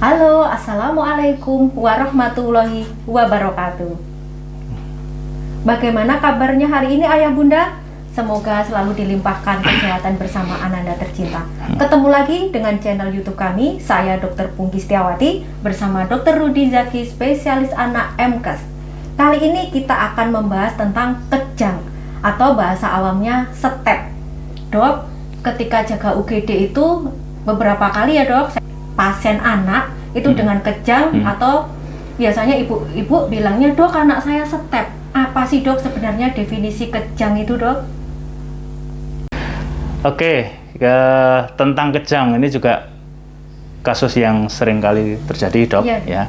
Halo, Assalamualaikum warahmatullahi wabarakatuh. Bagaimana kabarnya hari ini Ayah Bunda? Semoga selalu dilimpahkan kesehatan bersama Ananda tercinta. Ketemu lagi dengan channel YouTube kami, saya Dr. Pungki Setiawati bersama Dr. Rudi Zaki, spesialis anak MKes. Kali ini kita akan membahas tentang kejang atau bahasa awamnya step. Dok, ketika jaga UGD itu beberapa kali ya dok, pasien anak itu dengan kejang atau biasanya ibu-ibu bilangnya, dok anak saya step. Apa sih dok sebenarnya definisi kejang itu dok? Oke, tentang kejang ini juga kasus yang sering kali terjadi dok. Ya.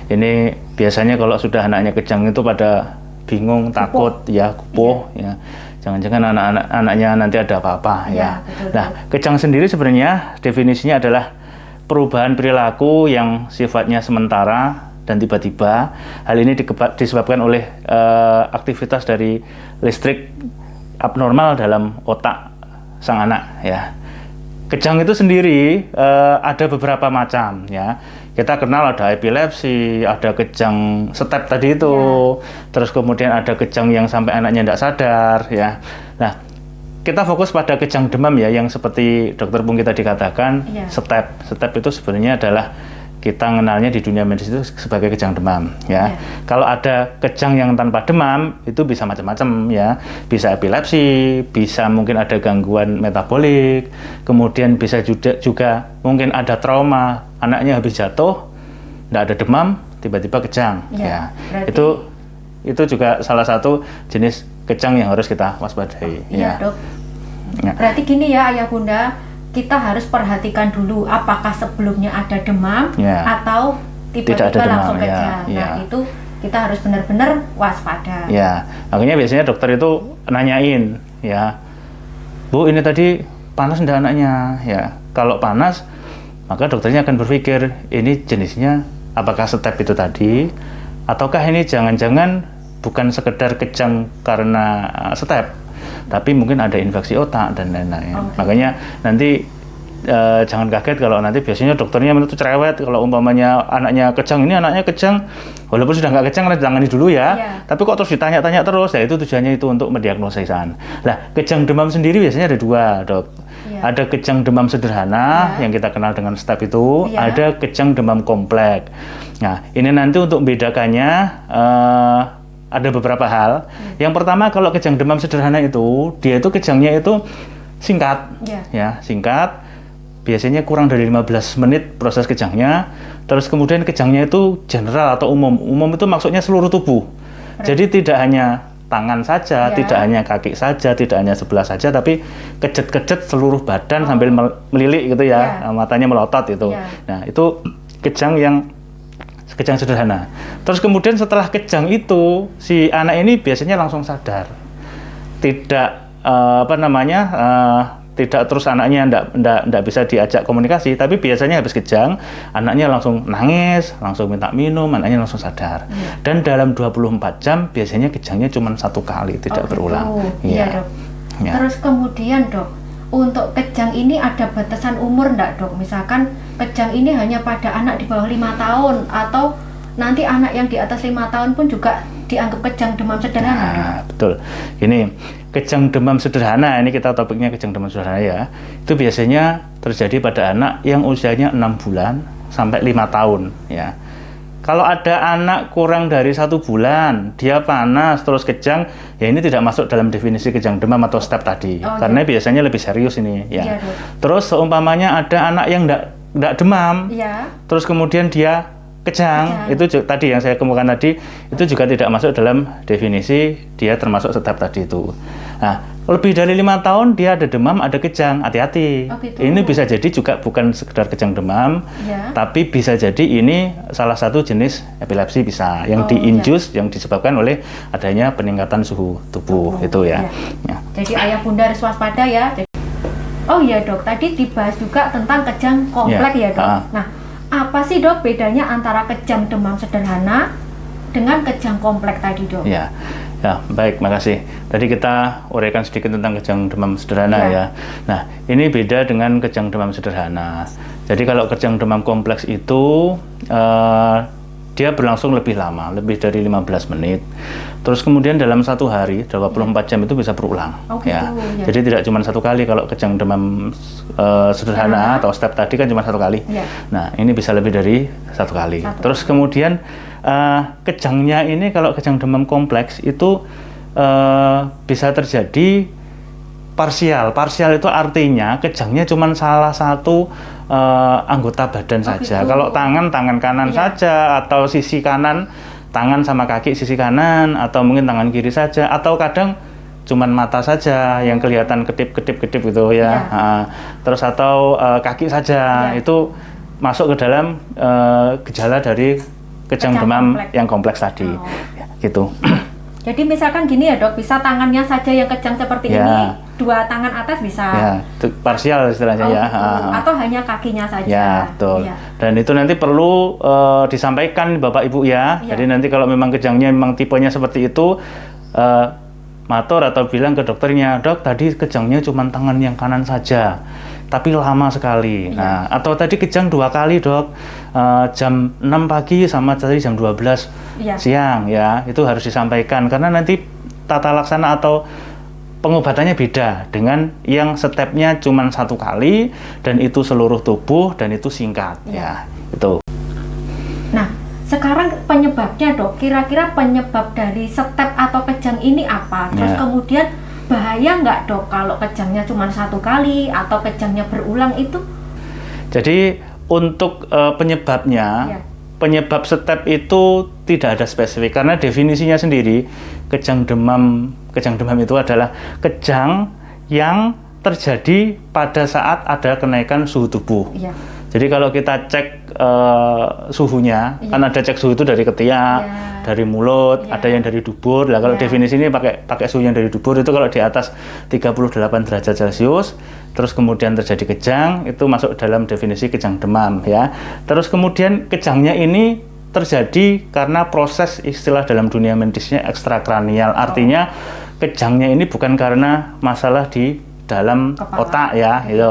Ini biasanya kalau sudah anaknya kejang itu pada bingung, takut, ya kupuh, ya. Jangan-jangan anaknya nanti ada apa-apa ya. Betul, nah, kejang sendiri sebenarnya definisinya adalah perubahan perilaku yang sifatnya sementara dan tiba-tiba. Hal ini disebabkan oleh aktivitas dari listrik abnormal dalam otak sang anak ya. Kejang itu sendiri ada beberapa macam ya. Kita kenal ada epilepsi, ada kejang step tadi itu, terus kemudian ada kejang yang sampai anaknya tidak sadar ya. Nah, kita fokus pada kejang demam ya, yang seperti Dokter Pungki tadi katakan, step. Step itu sebenarnya adalah kita mengenalnya di dunia medis itu sebagai kejang demam ya. Kalau ada kejang yang tanpa demam itu bisa macam-macam ya. Bisa epilepsi, bisa mungkin ada gangguan metabolik, kemudian bisa juga mungkin ada trauma, anaknya habis jatuh, tidak ada demam, tiba-tiba kejang ya. Itu juga salah satu jenis kejang yang harus kita waspadai. Iya dok. Berarti gini ya Ayah Bunda, kita harus perhatikan dulu apakah sebelumnya ada demam atau tiba-tiba langsung kejang. Nah itu kita harus benar-benar waspada. Ya, makanya biasanya dokter itu nanyain ya, Bu ini tadi panas enggak anaknya ya. Kalau panas maka dokternya akan berpikir ini jenisnya apakah step itu tadi, ataukah ini jangan-jangan bukan sekedar kejang karena step, tapi mungkin ada infeksi otak dan lain-lain. Makanya nanti jangan kaget kalau nanti biasanya dokternya itu cerewet kalau umpamanya anaknya kejang, walaupun sudah nggak kejang ditangani dulu ya. Tapi kok terus ditanya-tanya terus, ya itu tujuannya itu untuk mendiagnosisan. Nah, kejang demam sendiri biasanya ada dua dok. Ada kejang demam sederhana yang kita kenal dengan step itu, ada kejang demam kompleks. Nah, ini nanti untuk membedakannya ada beberapa hal. Yang pertama, kalau kejang demam sederhana itu, dia itu kejangnya itu singkat, ya singkat. Biasanya kurang dari 15 menit proses kejangnya. Terus kemudian kejangnya itu general atau umum. Umum itu maksudnya seluruh tubuh. Jadi tidak hanya tangan saja, tidak hanya kaki saja, tidak hanya sebelah saja, tapi kejet-kejet seluruh badan sambil melilik gitu ya, matanya melotot itu. Nah itu kejang sederhana. Terus kemudian setelah kejang itu, si anak ini biasanya langsung sadar. Tidak tidak terus anaknya enggak bisa diajak komunikasi, tapi biasanya habis kejang, anaknya langsung nangis, langsung minta minum, anaknya langsung sadar. Dan dalam 24 jam biasanya kejangnya cuma satu kali, tidak berulang. Iya dok. Terus kemudian dok, untuk kejang ini ada batasan umur enggak dok? Misalkan kejang ini hanya pada anak di bawah 5 tahun, atau nanti anak yang di atas 5 tahun pun juga dianggap kejang demam sederhana? Nah, betul. Ini kejang demam sederhana, ini kita topiknya kejang demam sederhana ya. Itu biasanya terjadi pada anak yang usianya 6 bulan sampai 5 tahun ya. Kalau ada anak kurang dari 1 bulan, dia panas terus kejang, ya ini tidak masuk dalam definisi kejang demam atau step tadi. Karena biasanya lebih serius ini ya. Terus seumpamanya ada anak yang enggak demam, terus kemudian dia kejang, itu tadi yang saya kemukakan tadi, itu juga tidak masuk dalam definisi dia termasuk step tadi itu. Nah, lebih dari 5 tahun dia ada demam, ada kejang, hati-hati. Ini bisa jadi juga bukan sekedar kejang demam, tapi bisa jadi ini salah satu jenis epilepsi bisa, yang diinjus, yang disebabkan oleh adanya peningkatan suhu tubuh itu ya. Jadi ayah bunda harus waspada ya. Oh iya dok, tadi dibahas juga tentang kejang kompleks ya dok. Nah, apa sih dok bedanya antara kejang demam sederhana dengan kejang kompleks tadi dok? Ya, baik, makasih. Tadi kita uraikan sedikit tentang kejang demam sederhana ya. Nah, ini beda dengan kejang demam sederhana. Jadi kalau kejang demam kompleks itu dia berlangsung lebih lama, lebih dari 15 menit. Terus kemudian dalam satu hari, 24 jam itu bisa berulang. Oh, gitu, ya. Ya. Jadi tidak cuma satu kali, kalau kejang demam sederhana atau step tadi kan cuma satu kali. Ya. Nah, ini bisa lebih dari satu kali. Terus kemudian kejangnya ini, kalau kejang demam kompleks itu bisa terjadi parsial. Parsial itu artinya kejangnya cuma salah satu anggota badan saja. Gitu. Kalau tangan kanan saja, atau sisi kanan, tangan sama kaki sisi kanan, atau mungkin tangan kiri saja, atau kadang cuman mata saja yang kelihatan kedip-kedip gitu ya. Terus atau kaki saja, itu masuk ke dalam gejala dari kejang demam yang kompleks tadi. Gitu. Jadi misalkan gini ya dok, bisa tangannya saja yang kejang seperti ini, dua tangan atas bisa. Ya, itu parsial istilahnya ya. Gitu. Atau hanya kakinya saja. Ya, betul. Ya. Dan itu nanti perlu disampaikan Bapak Ibu ya. Jadi nanti kalau memang kejangnya memang tipenya seperti itu, matur atau bilang ke dokternya, dok tadi kejangnya cuma tangan yang kanan saja, tapi lama sekali. Nah, atau tadi kejang 2 kali dok, jam 6 pagi sama tadi jam 12 siang ya, itu harus disampaikan karena nanti tata laksana atau pengobatannya beda dengan yang stepnya cuma 1 kali dan itu seluruh tubuh dan itu singkat ya itu. Nah, sekarang penyebabnya dok, kira-kira penyebab dari step atau kejang ini apa? Terus kemudian bahaya nggak dok kalau kejangnya cuma 1 kali atau kejangnya berulang itu? Jadi untuk penyebabnya, penyebab step itu tidak ada spesifik karena definisinya sendiri kejang demam itu adalah kejang yang terjadi pada saat ada kenaikan suhu tubuh. Jadi kalau kita cek suhunya, kan ada cek suhu itu dari ketiak, dari mulut, ada yang dari dubur. Nah, kalau definisi ini pakai suhu yang dari dubur itu kalau di atas 38 derajat Celcius, terus kemudian terjadi kejang, itu masuk dalam definisi kejang demam ya. Terus kemudian kejangnya ini terjadi karena proses istilah dalam dunia medisnya ekstrakranial. Artinya kejangnya ini bukan karena masalah di dalam otak ya, itu.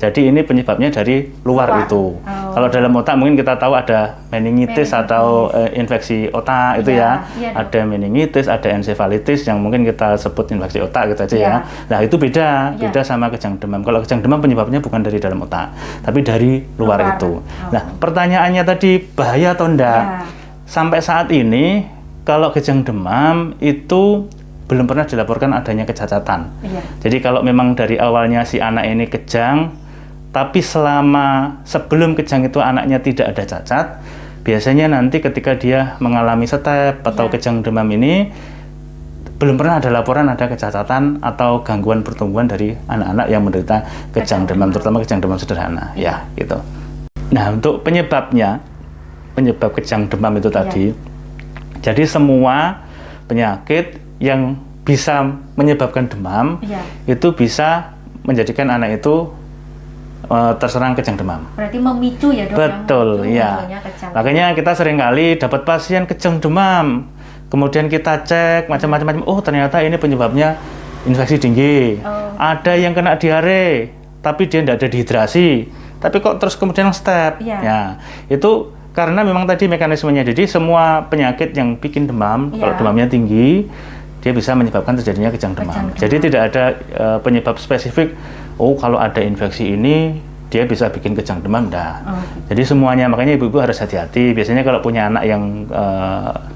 Jadi ini penyebabnya dari luar itu. Kalau dalam otak mungkin kita tahu ada meningitis atau infeksi otak itu ada meningitis, ada ensefalitis yang mungkin kita sebut infeksi otak gitu aja ya. Nah itu beda sama kejang demam. Kalau kejang demam penyebabnya bukan dari dalam otak, tapi dari luar itu. Nah pertanyaannya tadi bahaya atau enggak? Sampai saat ini kalau kejang demam itu belum pernah dilaporkan adanya kecacatan. Jadi kalau memang dari awalnya si anak ini kejang, tapi sebelum kejang itu anaknya tidak ada cacat, biasanya nanti ketika dia mengalami step atau kejang demam ini, belum pernah ada laporan ada kecacatan atau gangguan pertumbuhan dari anak-anak yang menderita kejang demam, terutama kejang demam sederhana. Ya, gitu. Nah, untuk penyebab kejang demam itu tadi, jadi semua penyakit yang bisa menyebabkan demam itu bisa menjadikan anak itu terserang kejang demam. Berarti memicu ya dok? Betul, ya. Makanya kita seringkali dapat pasien kejang demam, kemudian kita cek macam-macam, oh ternyata ini penyebabnya infeksi dengue. Ada yang kena diare, tapi dia tidak ada dehidrasi, tapi kok terus kemudian step. Ya, itu karena memang tadi mekanismenya, jadi semua penyakit yang bikin demam, kalau demamnya tinggi, dia bisa menyebabkan terjadinya kejang demam. Jadi tidak ada penyebab spesifik, oh kalau ada infeksi ini, dia bisa bikin kejang demam, enggak. Jadi semuanya, makanya ibu-ibu harus hati-hati. Biasanya kalau punya anak yang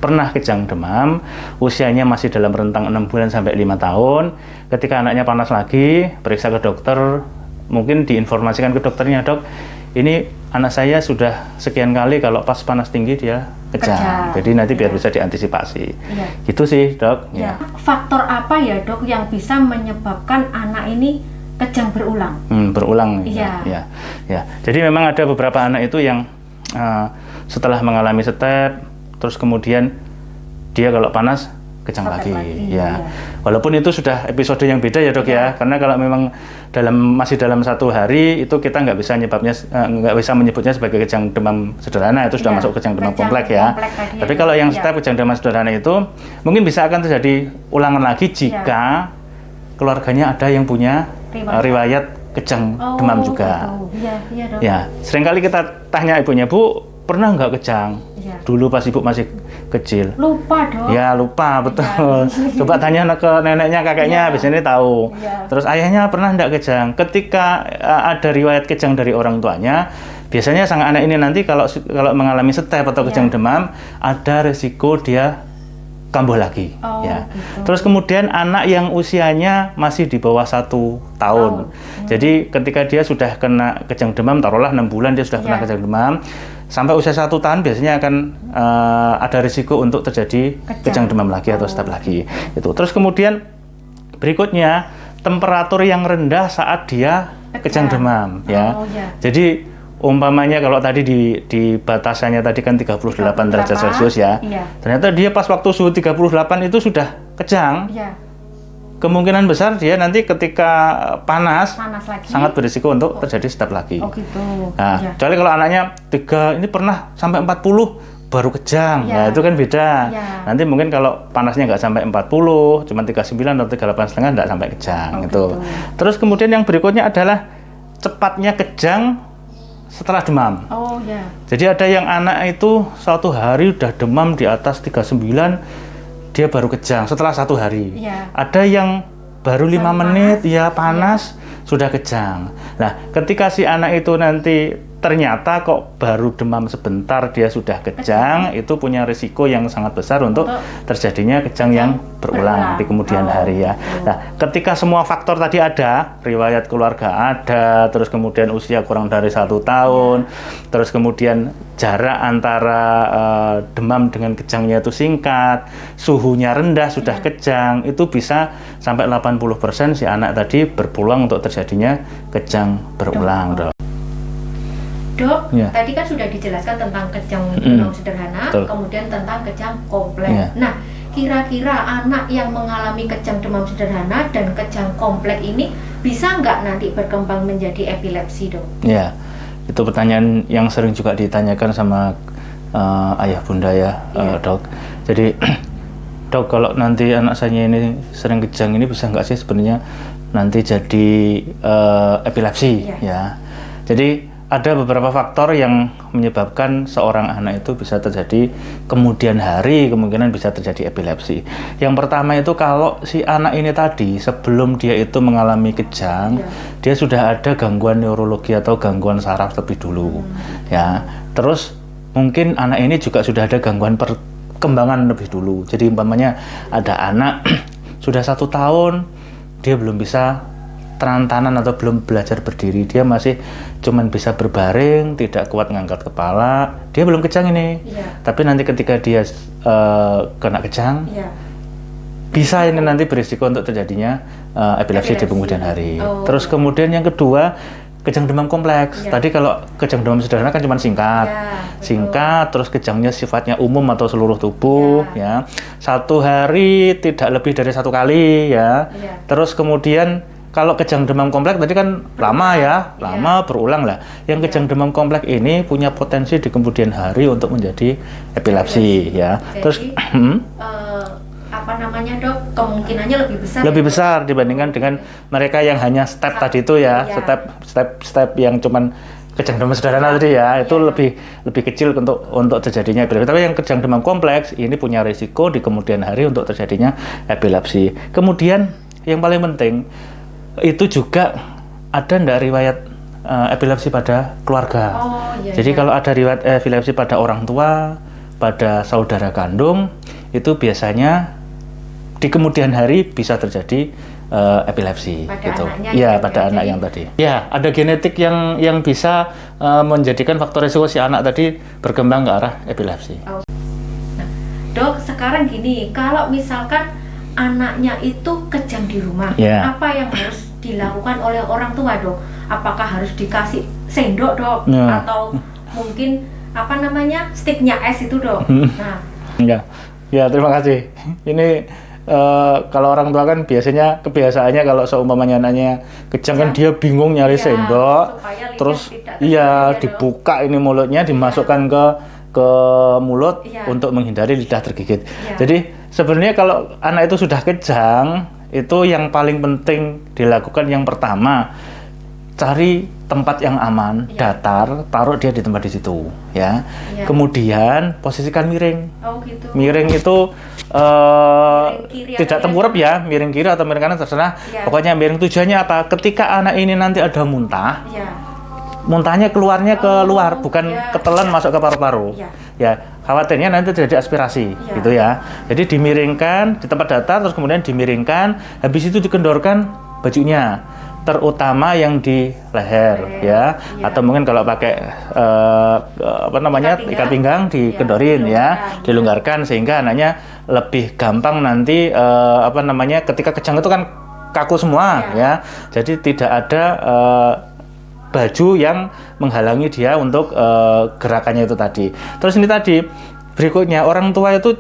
pernah kejang demam, usianya masih dalam rentang 6 bulan sampai 5 tahun, ketika anaknya panas lagi, periksa ke dokter, mungkin diinformasikan ke dokternya, dok, ini anak saya sudah sekian kali kalau pas panas tinggi dia kejang. Jadi nanti biar bisa diantisipasi. Gitu sih, dok. Faktor apa ya, dok, yang bisa menyebabkan anak ini kejang berulang? Berulang. Ya. Jadi memang ada beberapa anak itu yang setelah mengalami step, terus kemudian dia kalau panas kejang lagi. Walaupun itu sudah episode yang beda ya dok ya, karena kalau memang masih dalam 1 hari itu kita nggak bisa menyebutnya sebagai kejang demam sederhana, itu sudah masuk kejang demam kompleks ya. Tapi kalau yang step kejang demam sederhana itu mungkin bisa akan terjadi ulangan lagi jika keluarganya ada yang punya riwayat kejang demam juga. Gitu. Iya dok. Ya, seringkali kita tanya ibunya, Bu, pernah nggak kejang? Ya. Dulu pas ibu masih kecil. Lupa dok. Ya lupa, betul. Coba tanya ke neneknya, kakeknya, biasanya tahu. Ya. Terus ayahnya pernah nggak kejang? Ketika ada riwayat kejang dari orang tuanya, biasanya sang anak ini nanti kalau mengalami step atau kejang demam, ada resiko dia kambuh lagi. Ya. Gitu. Terus kemudian anak yang usianya masih di bawah 1 tahun. Jadi ketika dia sudah kena kejang demam, taruhlah 6 bulan dia sudah kena kejang demam, sampai usia 1 tahun biasanya akan ada risiko untuk terjadi kejang demam lagi atau step lagi. Itu. Terus kemudian berikutnya temperatur yang rendah saat dia kejang demam. Ya. Jadi umpamanya kalau tadi di batasannya tadi kan 38 derajat Celcius ya. Ternyata dia pas waktu suhu 38 itu sudah kejang. Kemungkinan besar dia nanti ketika panas lagi, sangat berisiko untuk terjadi step lagi. Gitu. Nah, kecuali kalau anaknya ini pernah sampai 40 baru kejang. Ya itu kan beda. Nanti mungkin kalau panasnya nggak sampai 40, cuma 39 atau 38,5 nggak sampai kejang gitu. Terus kemudian yang berikutnya adalah cepatnya kejang setelah demam. Jadi ada yang anak itu 1 hari udah demam di atas 39, dia baru kejang setelah 1 hari. Ada yang baru 5 menit ya panas sudah kejang. Nah, ketika si anak itu nanti ternyata kok baru demam sebentar dia sudah kejang, itu punya risiko yang sangat besar untuk terjadinya kejang yang berulang di kemudian hari ya. Nah, ketika semua faktor tadi ada, riwayat keluarga ada, terus kemudian usia kurang dari 1 tahun, terus kemudian jarak antara demam dengan kejangnya itu singkat, suhunya rendah sudah kejang, itu bisa sampai 80% si anak tadi berpeluang untuk terjadinya kejang berulang, Dok. Dok, tadi kan sudah dijelaskan tentang kejang demam sederhana, kemudian tentang kejang kompleks. Nah, kira-kira anak yang mengalami kejang demam sederhana dan kejang kompleks ini bisa nggak nanti berkembang menjadi epilepsi, Dok? Ya, itu pertanyaan yang sering juga ditanyakan sama ayah bunda ya, Dok. Jadi, Dok, kalau nanti anak saya ini sering kejang ini bisa nggak sih sebenarnya nanti jadi epilepsi? Ya. Jadi ada beberapa faktor yang menyebabkan seorang anak itu bisa terjadi kemudian hari kemungkinan bisa terjadi epilepsi. Yang pertama itu kalau si anak ini tadi sebelum dia itu mengalami kejang, dia sudah ada gangguan neurologi atau gangguan saraf lebih dulu. Ya. Terus mungkin anak ini juga sudah ada gangguan perkembangan lebih dulu. Jadi umpamanya ada anak sudah 1 tahun dia belum bisa terantanan atau belum belajar berdiri, dia masih cuman bisa berbaring, tidak kuat ngangkat kepala, dia belum kejang ini. Tapi nanti ketika dia kena kejang, bisa ini nanti berisiko untuk terjadinya epilepsi di kemudian hari. Terus kemudian yang kedua, kejang demam kompleks. Tadi kalau kejang demam sederhana kan cuma singkat, terus kejangnya sifatnya umum atau seluruh tubuh, ya. 1 hari tidak lebih dari 1 kali, ya. Terus kemudian kalau kejang demam kompleks tadi kan lama ya, lama berulang lah. Yang kejang demam kompleks ini punya potensi di kemudian hari untuk menjadi epilepsi, ya. Jadi, terus apa namanya, Dok? Kemungkinannya lebih besar. Lebih besar dibandingkan dengan mereka yang hanya step tadi itu ya, step yang cuman kejang demam sederhana tadi ya, itu lebih kecil untuk terjadinya epilepsi. Tapi yang kejang demam kompleks ini punya risiko di kemudian hari untuk terjadinya epilepsi. Kemudian yang paling penting itu juga ada ndak riwayat epilepsi pada keluarga. Jadi kalau ada riwayat epilepsi pada orang tua, pada saudara kandung, itu biasanya di kemudian hari bisa terjadi epilepsi. Pada gitu. anaknya Pada anak yang tadi. Ya, ada genetik yang bisa menjadikan faktor risiko si anak tadi berkembang ke arah epilepsi. Nah, Dok, sekarang gini, kalau misalkan anaknya itu kejang di rumah, apa yang harus dilakukan oleh orang tua, Dok? Apakah harus dikasih sendok, Dok? Atau mungkin apa namanya, stiknya es itu, Dok? Nah, ya terima kasih. Ini kalau orang tua kan biasanya kebiasaannya kalau seumpamanya anaknya kejang kan dia bingung nyari sendok, terus dibuka ini mulutnya, dimasukkan ke mulut untuk menghindari lidah tergigit. Jadi sebenarnya kalau anak itu sudah kejang, itu yang paling penting dilakukan yang pertama, cari tempat yang aman, datar, taruh dia di tempat di situ, ya. Kemudian posisikan miring. Oh gitu. Miring itu Miring kiri tidak atau tengkurap ya, miring kiri atau miring kanan terserah. Pokoknya miring. Tujuannya apa? Ketika anak ini nanti ada muntah, muntahnya keluarnya ke luar, bukan ketelan masuk ke paru-paru. Ya, khawatirnya nanti terjadi aspirasi, gitu ya. Jadi dimiringkan di tempat datar, terus kemudian dimiringkan, habis itu dikendorkan bajunya, terutama yang di leher, ya. Atau mungkin kalau pakai ikat pinggang dikendorin, ya, dilonggarkan sehingga anaknya lebih gampang nanti ketika kejang itu kan kaku semua, ya. Jadi tidak ada baju yang menghalangi dia untuk gerakannya itu tadi. Terus ini tadi berikutnya, orang tua itu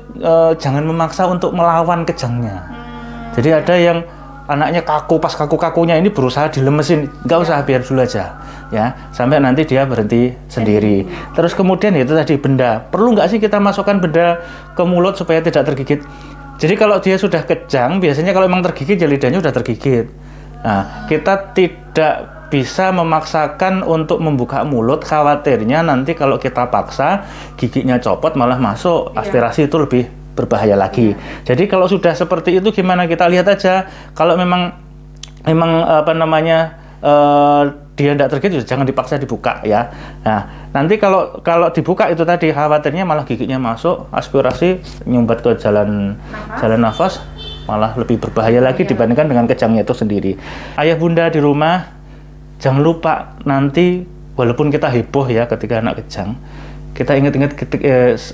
jangan memaksa untuk melawan kejangnya. Jadi ada yang anaknya kaku, pas kaku-kakunya ini berusaha dilemesin, nggak usah, biar dulu aja, ya, sampai nanti dia berhenti sendiri. Terus kemudian itu tadi benda, perlu nggak sih kita masukkan benda ke mulut supaya tidak tergigit? Jadi kalau dia sudah kejang, biasanya kalau memang tergigit ya lidahnya sudah tergigit. Nah, kita tidak bisa memaksakan untuk membuka mulut, khawatirnya nanti kalau kita paksa giginya copot malah masuk, aspirasi itu lebih berbahaya lagi. Jadi kalau sudah seperti itu gimana, kita lihat aja. Kalau memang dia tidak tergigit, jangan dipaksa dibuka, ya. Nah, nanti kalau dibuka itu tadi khawatirnya malah giginya masuk, aspirasi nyumbat ke jalan nafas, malah lebih berbahaya lagi dibandingkan dengan kejangnya itu sendiri. Ayah bunda di rumah jangan lupa nanti, walaupun kita heboh ya ketika anak kejang, kita ingat-ingat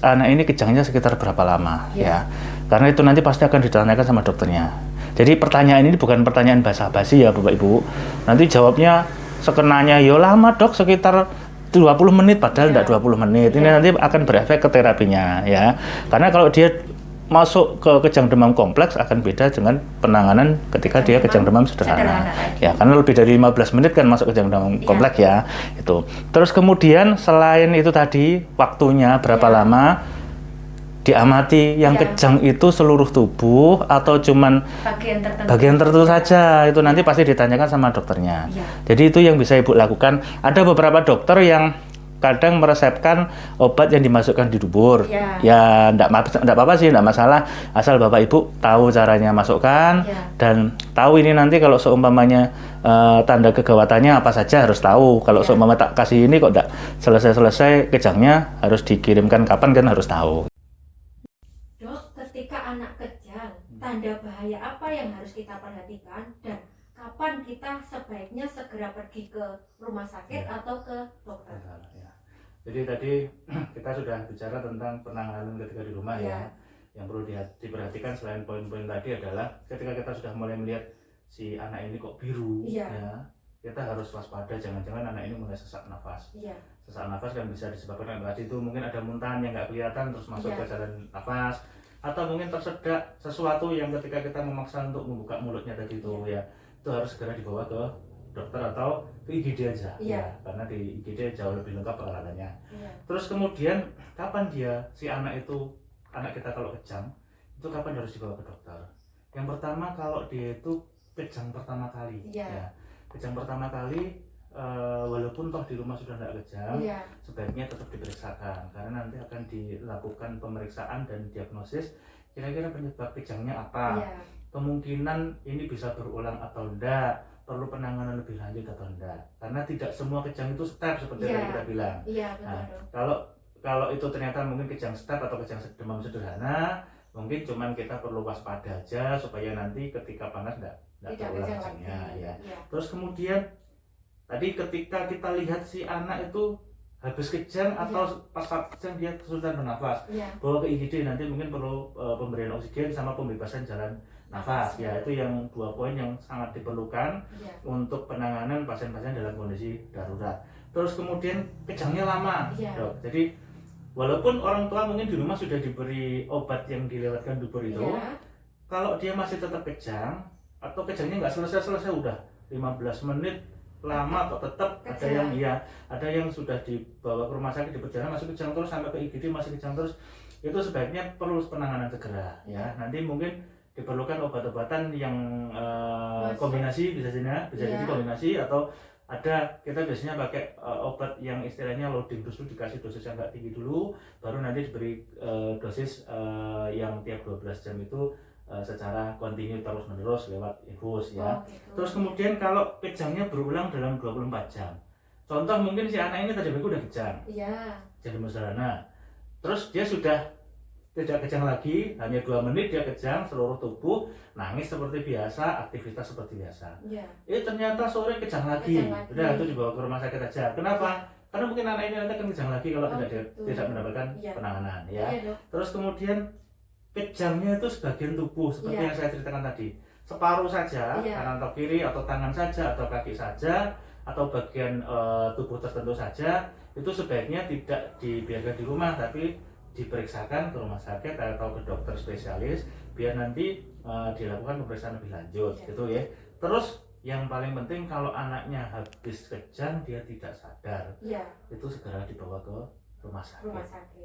anak ini kejangnya sekitar berapa lama, ya. Karena itu nanti pasti akan ditanyakan sama dokternya. Jadi pertanyaan ini bukan pertanyaan basa-basi ya Bapak Ibu. Nanti jawabnya sekenanya, ya lama dok, sekitar 20 menit, padahal tidak 20 menit. Ini nanti akan berefek ke terapinya, ya. Karena kalau dia masuk ke kejang demam kompleks akan beda dengan penanganan ketika dia kejang demam sederhana. Ya, karena lebih dari 15 menit kan masuk kejang demam kompleks, ya. Itu. Terus kemudian selain itu tadi waktunya berapa lama, diamati yang kejang itu seluruh tubuh atau cuman bagian tertentu saja, itu nanti pasti ditanyakan sama dokternya. Jadi itu yang bisa Ibu lakukan. Ada beberapa dokter yang kadang meresepkan obat yang dimasukkan di dubur. Ya, enggak apa-apa sih, enggak masalah, asal Bapak Ibu tahu caranya masukkan dan tahu ini nanti kalau seumpamanya tanda kegawatannya apa saja harus tahu. Kalau seumpama tak kasih ini kok enggak selesai-selesai kejangnya, harus dikirimkan kapan kan harus tahu. Dok, ketika anak kejang, tanda bahaya apa yang harus kita perhatikan dan kapan kita sebaiknya segera pergi ke rumah sakit atau ke dokter? Jadi tadi kita sudah bicara tentang penanganan ketika di rumah, ya. Yang perlu diperhatikan selain poin-poin tadi adalah ketika kita sudah mulai melihat si anak ini kok biru, ya, kita harus waspada, jangan-jangan anak ini mulai sesak nafas. Sesak nafas kan bisa disebabkan tadi itu mungkin ada muntahan yang nggak kelihatan terus masuk ke jalan nafas, atau mungkin tersedak sesuatu yang ketika kita memaksa untuk membuka mulutnya tadi itu, ya, itu harus segera dibawa ke dokter atau ke IGD aja, ya, karena di IGD jauh lebih lengkap peralatannya. Terus kemudian kapan si anak kita kalau kejang itu kapan harus dibawa ke dokter? Yang pertama, kalau dia itu kejang pertama kali, ya, kejang pertama kali, walaupun toh di rumah sudah tidak kejang, sebaiknya tetap diperiksakan karena nanti akan dilakukan pemeriksaan dan diagnosis kira-kira penyebab kejangnya apa. Kemungkinan ini bisa berulang atau enggak, perlu penanganan lebih lanjut atau enggak, karena tidak semua kejang itu step seperti yang kita bilang. Nah, kalau itu ternyata mungkin kejang step atau kejang demam sederhana, mungkin cuman kita perlu waspada aja supaya nanti ketika panas enggak berulang kejangnya, ya. Terus kemudian tadi ketika kita lihat si anak itu habis kejang atau pas kejang dia kesulitan bernafas, bawa ke IGD, nanti mungkin perlu pemberian oksigen sama pembebasan jalan nafas, ya. Itu yang 2 poin yang sangat diperlukan untuk penanganan pasien-pasien dalam kondisi darurat. Terus kemudian kejangnya lama, dok. Jadi walaupun orang tua mungkin di rumah sudah diberi obat yang dilewatkan dubur itu, kalau dia masih tetap kejang atau kejangnya nggak selesai udah 15 menit lama kok tetap ada yang sudah dibawa ke rumah sakit di perjalanan masih kejang terus, sampai ke IGD masih kejang terus, itu sebaiknya perlu penanganan segera, ya. Nanti mungkin diperlukan obat-obatan yang kombinasi, bisa jadi kombinasi, atau kita biasanya pakai obat yang istilahnya loading dose dulu, dikasih dosis yang nggak tinggi dulu, baru nanti diberi dosis yang tiap 12 jam itu secara kontinu terus menerus lewat infus ya. Gitu. Terus kemudian kalau kejangnya berulang dalam 24 jam. Contoh mungkin si anak ini tadi udah kejang. Iya. Jadi sederhana. Terus dia sudah tidak kejang lagi, hanya 2 menit dia kejang seluruh tubuh, nangis seperti biasa, aktivitas seperti biasa. Iya. Ternyata sore kejang lagi. Udah itu dibawa ke rumah sakit aja. Kenapa? Karena mungkin anak ini nanti akan kejang lagi kalau tidak mendapatkan penanganan ya. Terus kemudian kejangnya itu sebagian tubuh seperti yang saya ceritakan tadi. Separuh saja, kanan atau kiri atau tangan saja atau kaki saja atau bagian tubuh tertentu saja, itu sebaiknya tidak dibiarkan di rumah tapi diperiksakan ke rumah sakit atau ke dokter spesialis biar nanti dilakukan pemeriksaan lebih lanjut gitu ya. Terus yang paling penting kalau anaknya habis kejang dia tidak sadar, itu segera dibawa ke rumah sakit.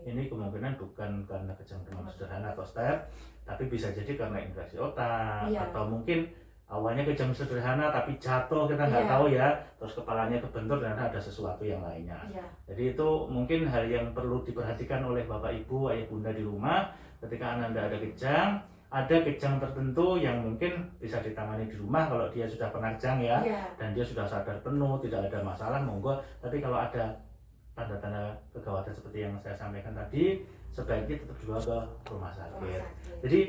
Ini kemungkinan bukan karena kejang demam sederhana atau step, tapi bisa jadi karena infeksi otak atau mungkin awalnya kejang sederhana tapi jatuh, kita nggak tahu ya, terus kepalanya kebentur dan ada sesuatu yang lainnya. Jadi itu mungkin hal yang perlu diperhatikan oleh bapak ibu, ayah bunda di rumah ketika Anda ada kejang tertentu yang mungkin bisa ditangani di rumah kalau dia sudah pernah kejang ya, dan dia sudah sadar penuh, tidak ada masalah, monggo. Tapi kalau ada tanda-tanda kegawatan seperti yang saya sampaikan tadi, sebaiknya tetap dibawa ke rumah sakit. Jadi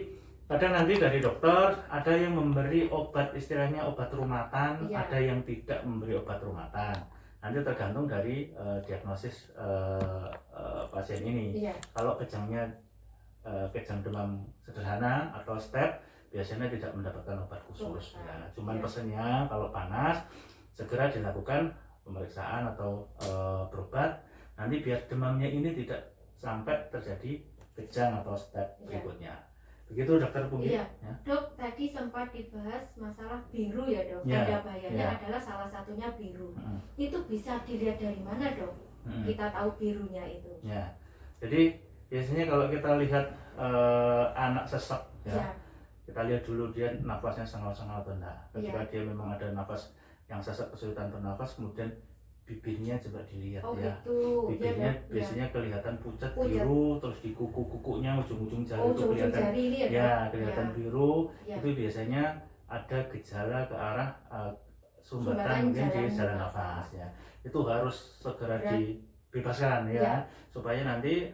kadang nanti dari dokter ada yang memberi obat istilahnya obat rumatan, ada yang tidak memberi obat rumatan. Nanti tergantung dari diagnosis pasien ini. Kalau kejangnya kejang demam sederhana atau step, biasanya tidak mendapatkan obat khusus. Ya, cuman pesannya kalau panas segera dilakukan pemeriksaan atau berobat. Nanti biar demamnya ini tidak sampai terjadi kejang atau step berikutnya. Begitu dokter Punggi. Iya, ya. Dok, tadi sempat dibahas masalah biru ya dok. Tanda bahayanya adalah salah satunya biru. Itu bisa dilihat dari mana dok? Kita tahu birunya itu. Ya, jadi biasanya kalau kita lihat anak sesak ya, kita lihat dulu dia nafasnya sangat-sangat atau enggak. Ketika dia memang ada nafas yang sesak, kesulitan bernafas, kemudian bibirnya coba dilihat gitu. Bibirnya biasanya kelihatan pucat biru, terus di kuku-kukunya ujung-ujung jari itu kelihatan kelihatan biru. Itu biasanya ada gejala ke arah sumbatan mungkin di saluran nafas ya. Itu harus segera dibebaskan ya, supaya nanti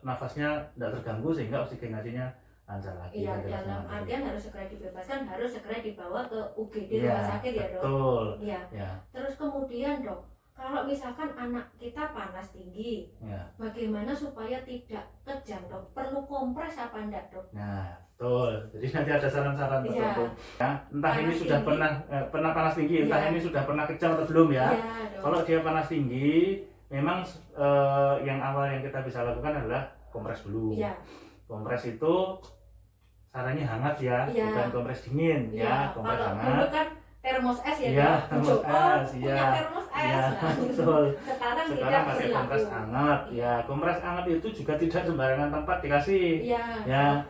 nafasnya tidak terganggu sehingga oksigenasinya lancar lagi. Dalam artian harus segera dibebaskan, harus segera dibawa ke UGD rumah sakit ya dok. Betul. Terus kemudian dok, kalau misalkan anak kita panas tinggi, bagaimana supaya tidak kejang dok? Perlu kompres apa enggak dok? Nah betul. Jadi nanti ada saran-saran tertentu. Entah panas ini sudah pernah panas tinggi, entah ini sudah pernah kejang atau belum ya. Kalau dia panas tinggi, memang yang awal yang kita bisa lakukan adalah kompres dulu. Kompres itu sarannya hangat ya, bukan kompres dingin ya, kompres hangat. Dulu kan termos es ya, termos es punya termos es. Betul. Sekarang pakai kompres hangat ya. Kompres hangat itu juga tidak sembarangan tempat dikasih. Ya.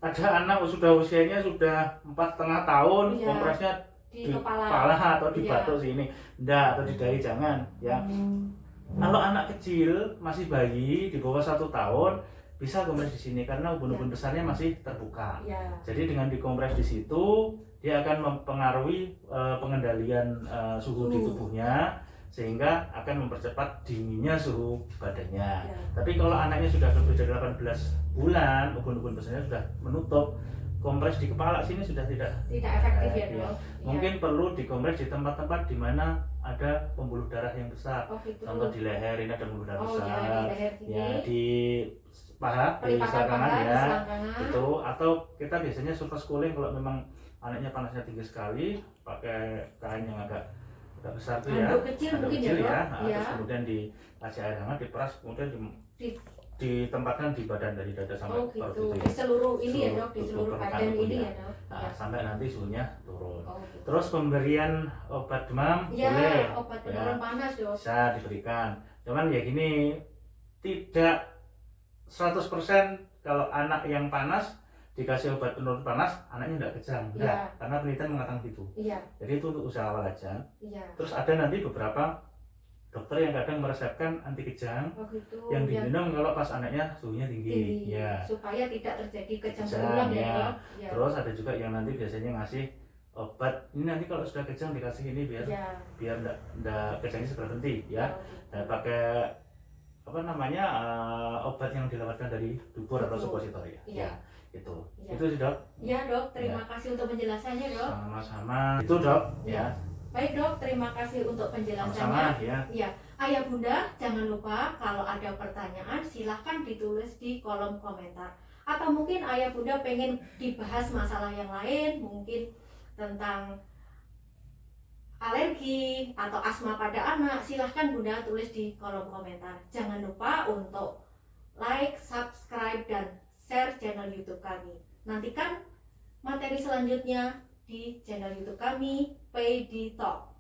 Ada anak sudah usianya sudah 4,5 tahun, kompresnya di kepala atau di batuk sini, enggak, atau di dahi, jangan ya. Kalau anak kecil masih bayi di bawah 1 tahun bisa kompres di sini karena ubun-ubun besarnya masih terbuka. Jadi dengan dikompres di situ dia akan mempengaruhi pengendalian suhu di tubuhnya sehingga akan mempercepat dinginnya suhu badannya. Tapi kalau anaknya sudah lebih dari 18 bulan, ubun-ubun besarnya sudah menutup, kompres di kepala sini sudah tidak efektif ya dok. Mungkin perlu dikompres di tempat-tempat di mana ada pembuluh darah yang besar. Contoh di leher ini ada pembuluh darah besar. Di paha, di selangkangan ya. Itu atau kita biasanya surface cooling kalau memang anaknya panasnya tinggi sekali, pakai kain yang agak besar tuh ya. Handuk kecil ya. Terus kemudian dikasih air hangat, diperas, kemudian ditempatkan di badan dari dada sampai perut itu ya. Di seluruh ini ya dok, di seluruh badan ini ya dok. Sampai nanti suhunya turun. Terus pemberian obat demam boleh. Obat penurun panas dok. Bisa diberikan. Cuman ya gini, tidak 100% kalau anak yang panas dikasih obat penurun panas, anaknya nggak kejang, Iya. enggak, karena penelitian mengatakan gitu. Iya. Jadi itu untuk usaha awal aja. Iya. Terus ada nanti beberapa dokter yang kadang meresepkan anti kejang Oh gitu. yang Ya. diminum kalau pas anaknya suhunya tinggi. Tinggi. Ya. Supaya tidak terjadi kejang Kejang, berulang ya, ya. Dok. Ya. Terus ada juga yang nanti biasanya ngasih obat. Ini nanti kalau sudah kejang dikasih ini biar Ya. enggak kejangnya segera berhenti ya. Oh, gitu. Nah, pakai apa namanya obat yang dilewatkan dari dubur atau Dubur. suppositor ya. Iya. Itu. Iya. Itu sih, Dok. Ya Dok, terima kasih untuk penjelasannya Dok. Sama-sama. Itu, Dok. Ya. Baik Dok, terima kasih untuk penjelasannya. Sama-sama ya. Ya, Ayah Bunda, jangan lupa kalau ada pertanyaan silahkan ditulis di kolom komentar. Atau mungkin Ayah Bunda pengen dibahas masalah yang lain, mungkin tentang alergi atau asma pada anak, silahkan Bunda tulis di kolom komentar. Jangan lupa untuk like, subscribe, dan share channel YouTube kami. Nantikan materi selanjutnya di channel YouTube kami, PD Talk.